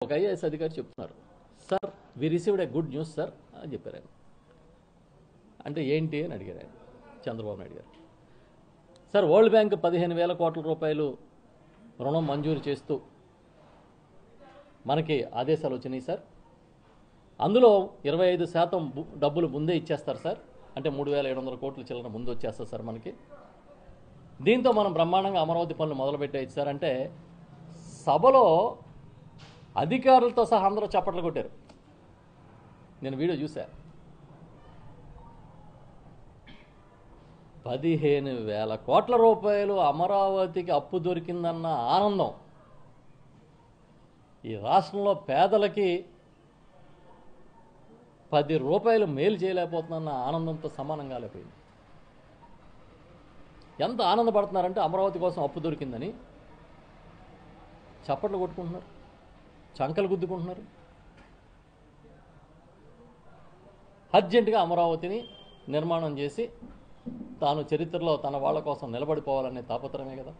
ఒక ఐఏఎస్ అధికారి చెప్తున్నారు, sir we received a good news sir అని చెప్పారు ఆయన. అంటే ఏంటి అని అడిగారు ఆయన, చంద్రబాబు నాయుడు గారు. సార్ వరల్డ్ బ్యాంక్ 15,000 కోట్ల రూపాయలు రుణం మంజూరు చేస్తూ మనకి ఆదేశాలు వచ్చినాయి సార్. అందులో 25% డబ్బులు ముందే ఇచ్చేస్తారు సార్. అంటే 3,700 కోట్ల చిల్లర ముందు వచ్చేస్తారు సార్ మనకి. దీంతో మనం బ్రహ్మాండంగా అమరావతి పనులు మొదలుపెట్టేయచ్చు సార్ అంటే సభలో అధికారులతో సహా అందరూ చప్పట్లు కొట్టారు. నేను వీడియో చూసా. 15,000 కోట్ల రూపాయలు అమరావతికి అప్పు దొరికిందన్న ఆనందం ఈ రాష్ట్రంలో పేదలకి 10 రూపాయలు మేలు చేయలేకపోతుందన్న ఆనందంతో సమానంగా లేకపోయింది. ఎంత ఆనందపడుతున్నారంటే అమరావతి కోసం అప్పు దొరికిందని చప్పట్లు కొట్టుకుంటున్నారు, చంకలు గుద్దుకుంటున్నారు. అర్జెంటుగా అమరావతిని నిర్మాణం చేసి తాను చరిత్రలో తన వాళ్ళ కోసం నిలబడిపోవాలనే తాపత్రమే కదా.